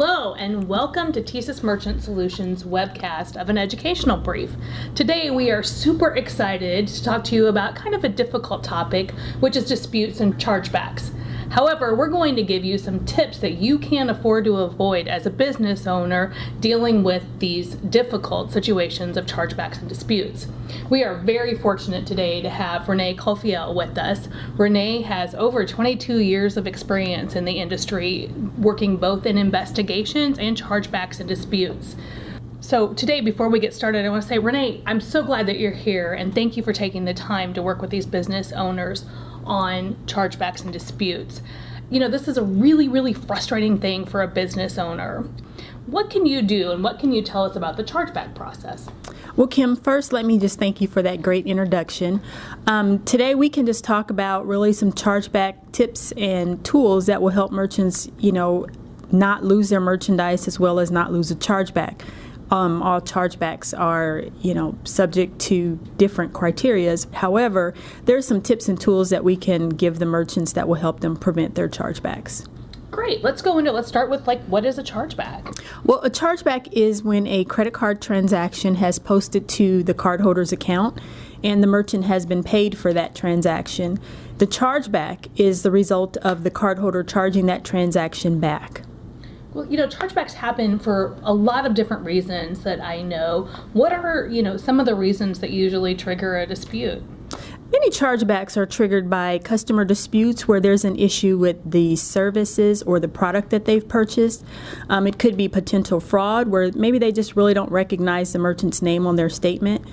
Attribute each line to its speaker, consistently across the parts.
Speaker 1: Hello and welcome to TSYS Merchant Solutions webcast of an educational brief. Today we are super excited to talk to you about kind of a difficult topic, which is disputes and chargebacks. However, we're going to give you some tips that you can afford to avoid as a business owner dealing with these difficult situations of chargebacks and disputes. We are very fortunate today to have Rene with us. Rene has over 22 years of experience in the industry, working both in investigations and chargebacks and disputes. So today, before we get started, I want to say, Rene, I'm so glad that you're here and thank you for taking the time to work with these business owners on chargebacks and disputes. You know, this is a really frustrating thing for a business owner. What can you do and what can you tell us about the chargeback process?
Speaker 2: Well, Kim, first let me just thank you for that great introduction. Today we can just talk about really some chargeback tips and tools that will help merchants, not lose their merchandise as well as not lose a chargeback. All chargebacks are, subject to different criteria. However, there's some tips and tools that we can give the merchants that will help them prevent their chargebacks.
Speaker 1: Great. Let's start with what is a chargeback?
Speaker 2: Well, a chargeback is when a credit card transaction has posted to the cardholder's account and the merchant has been paid for that transaction. The chargeback is the result of the cardholder charging that transaction back.
Speaker 1: Well, chargebacks happen for a lot of different reasons that I know. What are, some of the reasons that usually trigger a dispute?
Speaker 2: Many chargebacks are triggered by customer disputes where there's an issue with the services or the product that they've purchased. It could be potential fraud where maybe they just really don't recognize the merchant's name on their statement.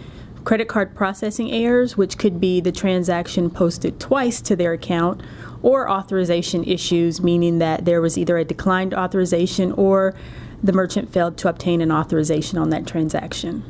Speaker 2: Credit card processing errors, which could be the transaction posted twice to their account, or authorization issues, meaning that there was either a declined authorization or the merchant failed to obtain an authorization on that transaction.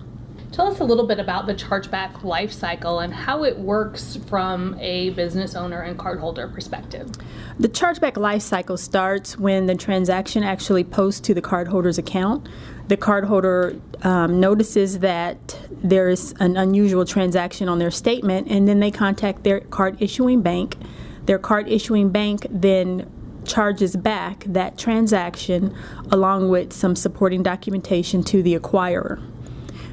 Speaker 1: Tell us a little bit about the chargeback life cycle and how it works from a business owner and cardholder perspective.
Speaker 2: The chargeback life cycle starts when the transaction actually posts to the cardholder's account. The cardholder notices that there is an unusual transaction on their statement, and then they contact their card issuing bank. Their card issuing bank then charges back that transaction along with some supporting documentation to the acquirer.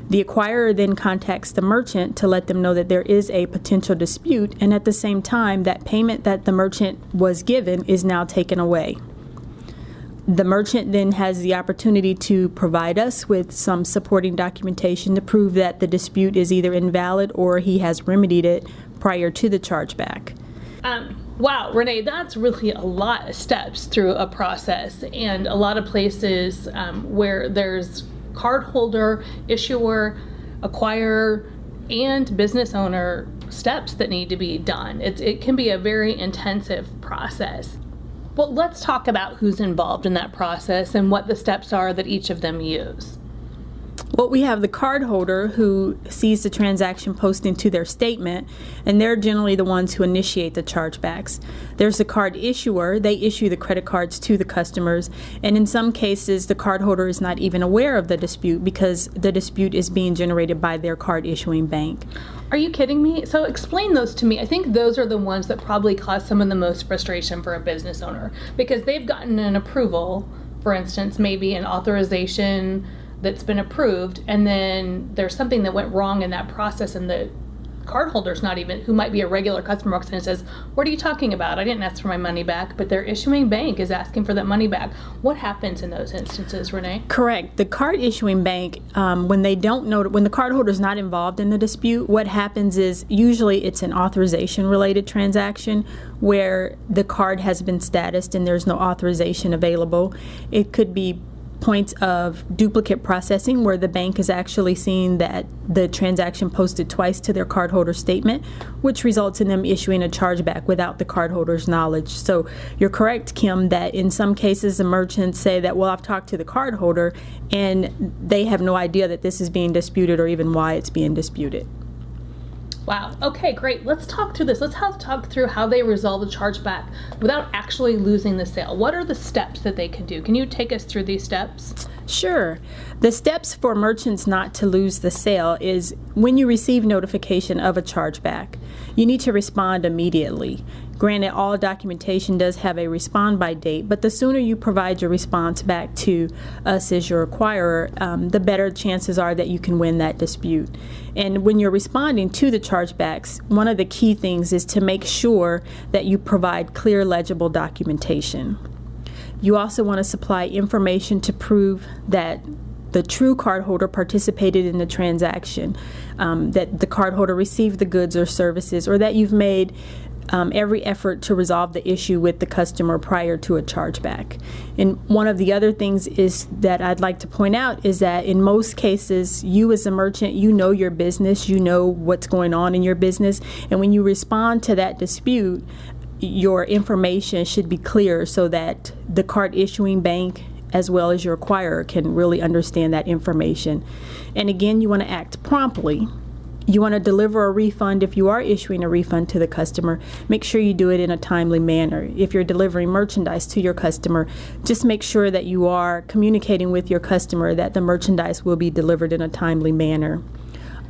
Speaker 2: The acquirer then contacts the merchant to let them know that there is a potential dispute, and at the same time, that payment that the merchant was given is now taken away. The merchant then has the opportunity to provide us with some supporting documentation to prove that the dispute is either invalid or he has remedied it prior to the chargeback.
Speaker 1: Wow, Rene, that's really a lot of steps through a process, and a lot of places where there's cardholder, issuer, acquirer, and business owner steps that need to be done. It can be a very intensive process. Well, let's talk about who's involved in that process and what the steps are that each of them use.
Speaker 2: Well, we have the cardholder who sees the transaction posted into their statement, and they're generally the ones who initiate the chargebacks. There's the card issuer. They issue the credit cards to the customers, and in some cases, the cardholder is not even aware of the dispute because the dispute is being generated by their card issuing bank.
Speaker 1: Are you kidding me? So explain those to me. I think those are the ones that probably cause some of the most frustration for a business owner because they've gotten an approval, for instance, maybe an authorization that's been approved, and then there's something that went wrong in that process, and the cardholder's not even, who might be a regular customer, walks in and says, "What are you talking about? I didn't ask for my money back," but their issuing bank is asking for that money back. What happens in those instances, Rene?
Speaker 2: Correct. The card issuing bank, when they don't know, when the cardholder is not involved in the dispute, what happens is usually it's an authorization related transaction where the card has been statused and there's no authorization available. It could be points of duplicate processing where the bank is actually seeing that the transaction posted twice to their cardholder statement, which results in them issuing a chargeback without the cardholder's knowledge. So you're correct, Kim, that in some cases the merchants say that, well, I've talked to the cardholder and they have no idea that this is being disputed or even why it's being disputed.
Speaker 1: Wow. Okay, great. Let's talk through this. Let's talk through how they resolve the chargeback without actually losing the sale. What are the steps that they can do? Can you take us through these steps?
Speaker 2: Sure. The steps for merchants not to lose the sale is when you receive notification of a chargeback, you need to respond immediately. Granted, all documentation does have a respond by date, but the sooner you provide your response back to us as your acquirer, the better chances are that you can win that dispute. And when you're responding to the chargebacks, one of the key things is to make sure that you provide clear, legible documentation. You also want to supply information to prove that the true cardholder participated in the transaction, that the cardholder received the goods or services, or that you've made every effort to resolve the issue with the customer prior to a chargeback. And one of the other things is that I'd like to point out is that in most cases, you as a merchant, you know your business, you know what's going on in your business, and when you respond to that dispute, your information should be clear so that the card issuing bank as well as your acquirer can really understand that information. And again, you want to act promptly. You want to deliver a refund if you are issuing a refund to the customer. Make sure you do it in a timely manner. If you're delivering merchandise to your customer, just make sure that you are communicating with your customer that the merchandise will be delivered in a timely manner.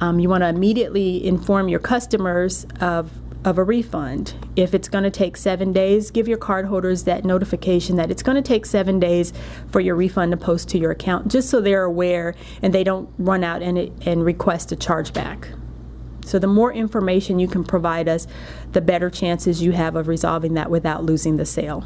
Speaker 2: You want to immediately inform your customers of a refund. If it's going to take 7 days, give your cardholders that notification that it's going to take 7 days for your refund to post to your account, just so they're aware and they don't run out and request a chargeback. So the more information you can provide us, the better chances you have of resolving that without losing the sale.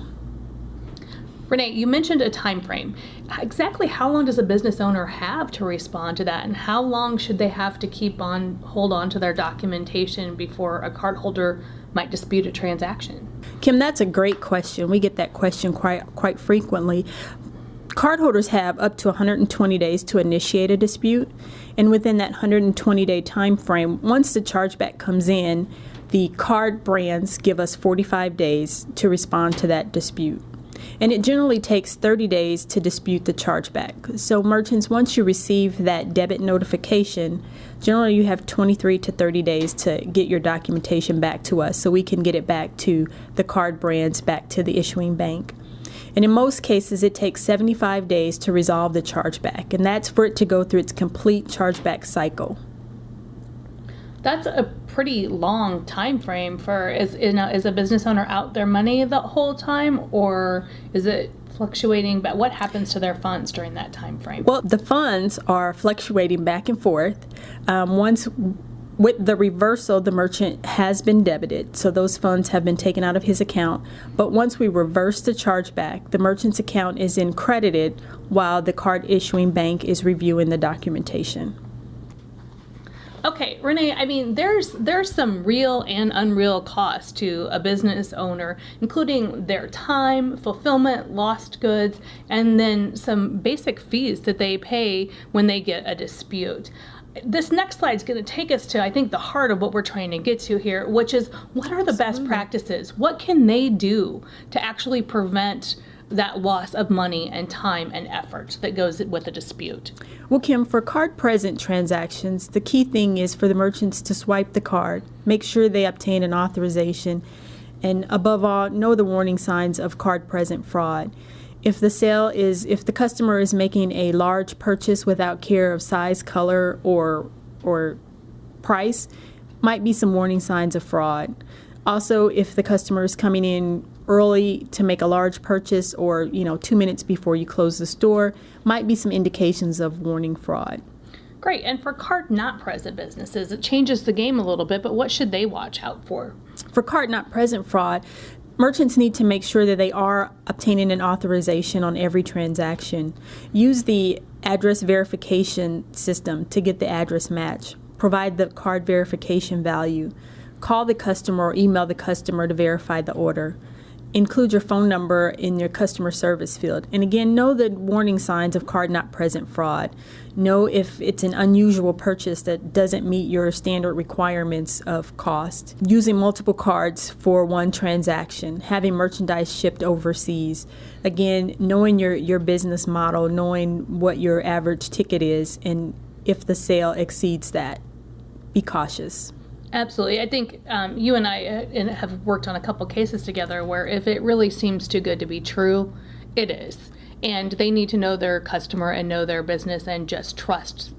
Speaker 1: Rene, you mentioned a time frame. Exactly how long does a business owner have to respond to that, and how long should they have to hold on to their documentation before a cardholder might dispute a transaction?
Speaker 2: Kim, that's a great question. We get that question quite frequently. Cardholders have up to 120 days to initiate a dispute, and within that 120-day time frame, once the chargeback comes in, the card brands give us 45 days to respond to that dispute. And it generally takes 30 days to dispute the chargeback. So merchants, once you receive that debit notification, generally you have 23 to 30 days to get your documentation back to us so we can get it back to the card brands, back to the issuing bank. And in most cases, it takes 75 days to resolve the chargeback, and that's for it to go through its complete chargeback cycle.
Speaker 1: That's a pretty long time frame for, is a business owner out their money the whole time, or is it fluctuating? But what happens to their funds during that time frame?
Speaker 2: Well, the funds are fluctuating back and forth. Once with the reversal, the merchant has been debited, so those funds have been taken out of his account. But once we reverse the chargeback, the merchant's account is then credited while the card issuing bank is reviewing the documentation.
Speaker 1: Okay, Rene, I mean, there's some real and unreal costs to a business owner, including their time, fulfillment, lost goods, and then some basic fees that they pay when they get a dispute. This next slide is going to take us to, I think, the heart of what we're trying to get to here, which is what are the best practices? What can they do to actually prevent that loss of money and time and effort that goes with a dispute?
Speaker 2: Well, Kim, for card-present transactions, the key thing is for the merchants to swipe the card, make sure they obtain an authorization, and above all, know the warning signs of card-present fraud. If the customer is making a large purchase without care of size, color, or price, might be some warning signs of fraud. Also, if the customer is coming in early to make a large purchase, or 2 minutes before you close the store, might be some indications of warning fraud.
Speaker 1: Great. And for card not present businesses, it changes the game a little bit, but what should they watch out for?
Speaker 2: For card not present fraud, merchants need to make sure that they are obtaining an authorization on every transaction. Use the address verification system to get the address match. Provide the card verification value. Call the customer or email the customer to verify the order. Include your phone number in your customer service field. And again, know the warning signs of card not present fraud. Know if it's an unusual purchase that doesn't meet your standard requirements of cost. Using multiple cards for one transaction. Having merchandise shipped overseas. Again, knowing your business model, knowing what your average ticket is, and if the sale exceeds that, be cautious.
Speaker 1: Absolutely. I think you and I have worked on a couple cases together where if it really seems too good to be true, it is. and they need to know their customer and know their business and just trust.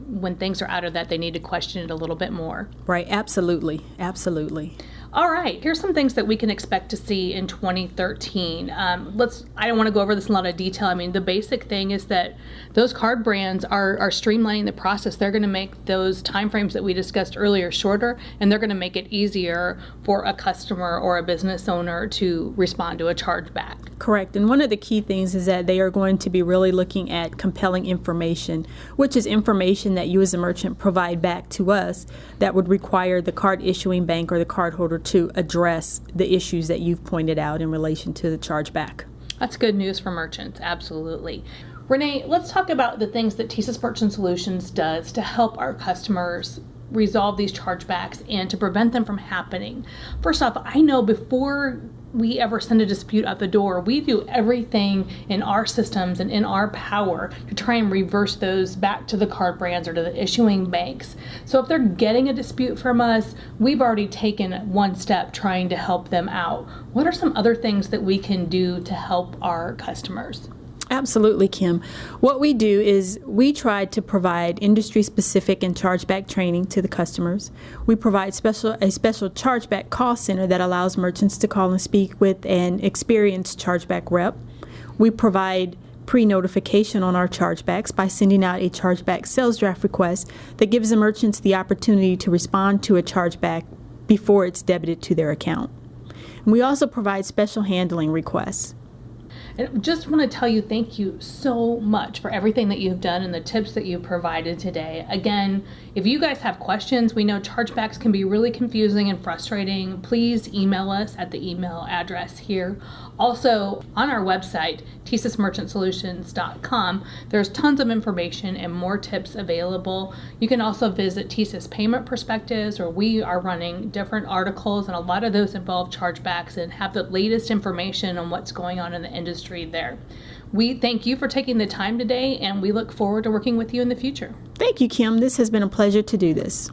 Speaker 1: When things are out of that, they need to question it a little bit more.
Speaker 2: Right, absolutely, absolutely.
Speaker 1: All right, here's some things that we can expect to see in 2013. I don't want to go over this in a lot of detail. I mean, the basic thing is that those card brands are streamlining the process. They're going to make those timeframes that we discussed earlier shorter, and they're going to make it easier for a customer or a business owner to respond to a chargeback.
Speaker 2: Correct. And one of the key things is that they are going to be really looking at compelling information, which is information that you as a merchant provide back to us that would require the card issuing bank or the cardholder to address the issues that you've pointed out in relation to the chargeback.
Speaker 1: That's good news for merchants, absolutely. Rene, let's talk about the things that TSYS Merchant Solutions does to help our customers resolve these chargebacks and to prevent them from happening. First off, I know before we ever send a dispute out the door, we do everything in our systems and in our power to try and reverse those back to the card brands or to the issuing banks. So if they're getting a dispute from us, we've already taken one step trying to help them out. What are some other things that we can do to help our customers?
Speaker 2: Absolutely, Kim. What we do is we try to provide industry-specific and chargeback training to the customers. We provide a special chargeback call center that allows merchants to call and speak with an experienced chargeback rep. We provide pre-notification on our chargebacks by sending out a chargeback sales draft request that gives the merchants the opportunity to respond to a chargeback before it's debited to their account. And we also provide special handling requests.
Speaker 1: And just want to tell you thank you so much for everything that you've done and the tips that you provided today. Again, if you guys have questions, we know chargebacks can be really confusing and frustrating. Please email us at the email address here. Also, on our website, tsysmerchantsolutions.com, there's tons of information and more tips available. You can also visit TSYS Payment Perspectives, where we are running different articles, and a lot of those involve chargebacks and have the latest information on what's going on in the industry there. We thank you for taking the time today, and we look forward to working with you in the future.
Speaker 2: Thank you, Kim. This has been a pleasure to do this.